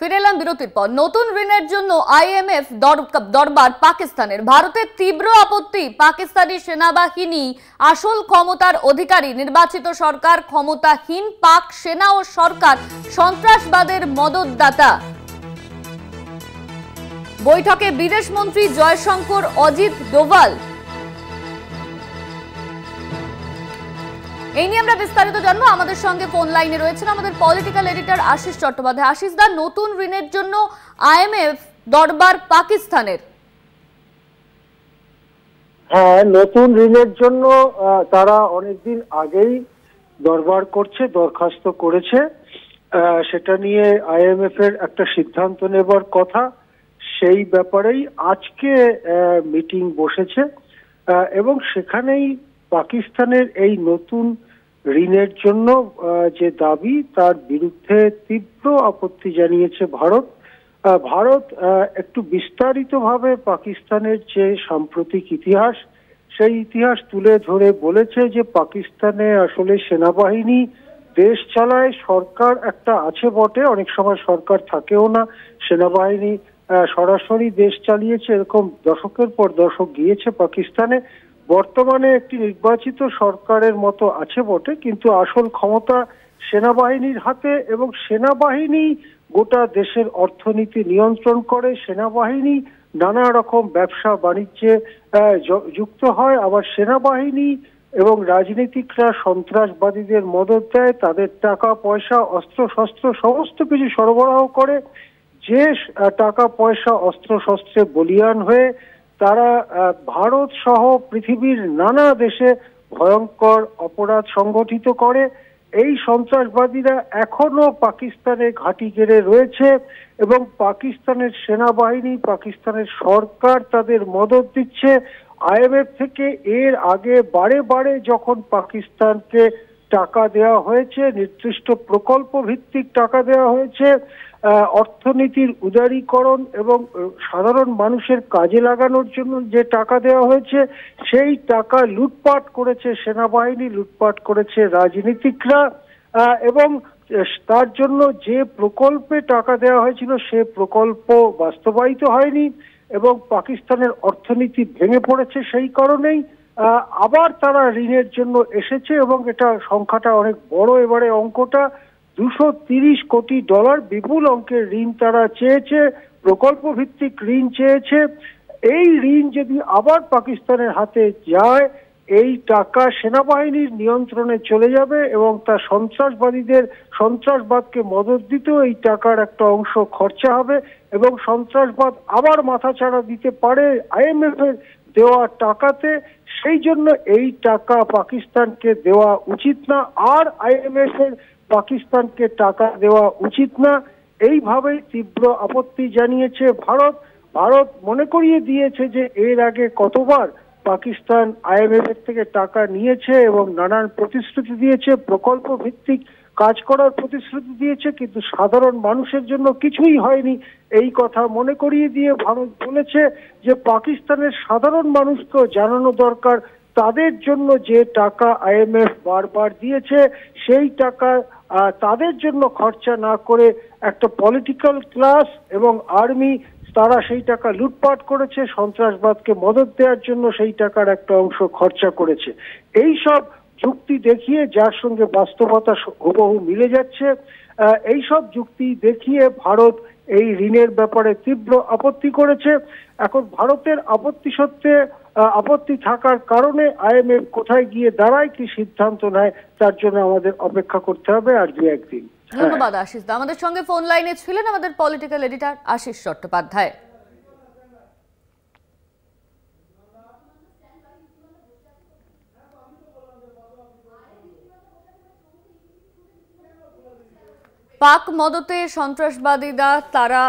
ফিরে এলাম বিরতির পর। নতুন ঋণের জন্য আইএমএফ দরবার পাকিস্তানের। ভারতের তীব্র আপত্তি। পাকিস্তানি সেনাবাহিনী আসল ক্ষমতার অধিকারী, নির্বাচিত সরকার ক্ষমতাহীন, পাক সেনা ও সরকার সন্ত্রাসবাদের মদতদাতা। বৈঠকে বিদেশমন্ত্রী জয়শঙ্কর, অজিত ডোভাল। এই নিয়ে আমরা বিস্তারিত জানবো। আমাদের সঙ্গে ফোন লাইনে রয়েছেন আমাদের পলিটিক্যাল এডিটর আশিস চট্টোপাধ্যায়। আশিস দা, নতুন ঋণের জন্য আইএমএফ দরবার পাকিস্তানের। হ্যাঁ, নতুন ঋণের জন্য তারা অনেকদিন আগেই দরবার করছে, দরখাস্ত করেছে। সেটা নিয়ে আইএমএফ এর একটা সিদ্ধান্ত নেবার কথা। সেই ব্যাপারেই আজকে মিটিং বসেছে এবং সেখানেই পাকিস্তানের এই নতুন ঋণের জন্য যে দাবি, তার বিরুদ্ধে তীব্র আপত্তি জানিয়েছে ভারত। ভারত একটু বিস্তারিতভাবে পাকিস্তানের যে সাম্প্রতিক ইতিহাস, সেই ইতিহাস তুলে ধরে বলেছে যে পাকিস্তানে আসলে সেনাবাহিনী দেশ চালায়, সরকার একটা আছে বটে, অনেক সময় সরকার থাকেও না, সেনাবাহিনী সরাসরি দেশ চালিয়েছে। এরকম দশকের পর দশক গিয়েছে পাকিস্তানে। বর্তমানে একটি নির্বাচিত সরকারের মতো আছে বটে, কিন্তু আসল ক্ষমতা সেনাবাহিনীর হাতে এবং সেনাবাহিনী গোটা দেশের অর্থনীতি নিয়ন্ত্রণ করে। সেনাবাহিনী নানা রকম ব্যবসা বাণিজ্যে যুক্ত হয়। আবার সেনাবাহিনী এবং রাজনীতিকরা সন্ত্রাসবাদীদের মদত দেয়, তাদের টাকা পয়সা অস্ত্র শস্ত্র সমস্ত কিছু সরবরাহ করে। যে টাকা পয়সা অস্ত্র শস্ত্রে বলীয়ান হয়ে তারা ভারত সহ পৃথিবীর নানা দেশে ভয়ঙ্কর অপরাধ সংগঠিত করে। এই সন্ত্রাসবাদীরা এখনো পাকিস্তানে ঘাঁটি গেড়ে রয়েছে এবং পাকিস্তানের সেনাবাহিনী, পাকিস্তানের সরকার তাদের মদত দিচ্ছে। আইএমএফ থেকে এর আগে বারে বারে যখন পাকিস্তানকে টাকা দেওয়া হয়েছে, নির্দিষ্ট প্রকল্প ভিত্তিক টাকা দেওয়া হয়েছে, অর্থনীতির উদারীকরণ এবং সাধারণ মানুষের কাজে লাগানোর জন্য যে টাকা দেওয়া হয়েছে, সেই টাকা লুটপাট করেছে সেনাবাহিনী, লুটপাট করেছে রাজনীতিকরা। এবং তার জন্য যে প্রকল্পে টাকা দেওয়া হয়েছিল সে প্রকল্প বাস্তবায়িত হয়নি এবং পাকিস্তানের অর্থনীতি ভেঙে পড়েছে। সেই কারণেই আবার তারা ঋণের জন্য এসেছে এবং এটা সংখ্যাটা অনেক বড়। এবারে অঙ্কটা $230 কোটি, বিপুল অঙ্কের ঋণ তারা চেয়েছে, প্রকল্প ভিত্তিক ঋণ চেয়েছে। এই ঋণ যদি আবার পাকিস্তানের হাতে যায়, এই টাকা সেনাবাহিনীর নিয়ন্ত্রণে চলে যাবে এবং তা সন্ত্রাসবাদকে মদত দিতেও এই টাকার একটা অংশ খরচা হবে এবং সন্ত্রাসবাদ আবার মাথাচাড়া দিতে পারে আইএমএফ এর দেওয়া টাকাতে। সেই জন্য এই টাকা পাকিস্তানকে দেওয়া উচিত না, আর আইএমএফ এর পাকিস্তানকে টাকা দেওয়া উচিত না। এইভাবেই তীব্র আপত্তি জানিয়েছে ভারত। ভারত মনে করিয়ে দিয়েছে যে এর আগে কতবার পাকিস্তান আইএমএফ এর থেকে টাকা নিয়েছে এবং নানান প্রতিশ্রুতি দিয়েছে, প্রকল্প ভিত্তিক কাজ করার প্রতিশ্রুতি দিয়েছে, কিন্তু সাধারণ মানুষের জন্য কিছুই হয়নি। এই কথা মনে করিয়ে দিয়ে ভারত বলেছে যে পাকিস্তানের সাধারণ মানুষকেও জানানো দরকার তাদের জন্য যে টাকা আইএমএফ বারবার দিয়েছে, সেই টাকা তাদের জন্য খরচা না করে একটা পলিটিক্যাল ক্লাস এবং আর্মি, তারা সেই টাকা লুটপাট করেছে, সন্ত্রাসবাদকে মদত দেওয়ার জন্য সেই টাকার একটা অংশ খরচা করেছে। এই সব যুক্তি দেখিয়ে, যার সঙ্গে বাস্তবতা হুবহু মিলে যাচ্ছে, এই সব যুক্তি দেখিয়ে ভারত এই ঋণের ব্যাপারে তীব্র আপত্তি করেছে। এখন ভারতের আপত্তি সত্ত্বে আপত্তি থাকার কারণে আইএমএফ কোথায় গিয়ে দাঁড়ায়, কি সিদ্ধান্ত নেয়, তার জন্য আমাদের অপেক্ষা করতে হবে আর দু একদিন। ধন্যবাদ আশিস দা। আমাদের সঙ্গে ফোন লাইনে ছিলেন আমাদের পলিটিক্যাল এডিটর আশিস চট্টোপাধ্যায়। পাক মদতে সন্ত্রাসবাদীরা তারা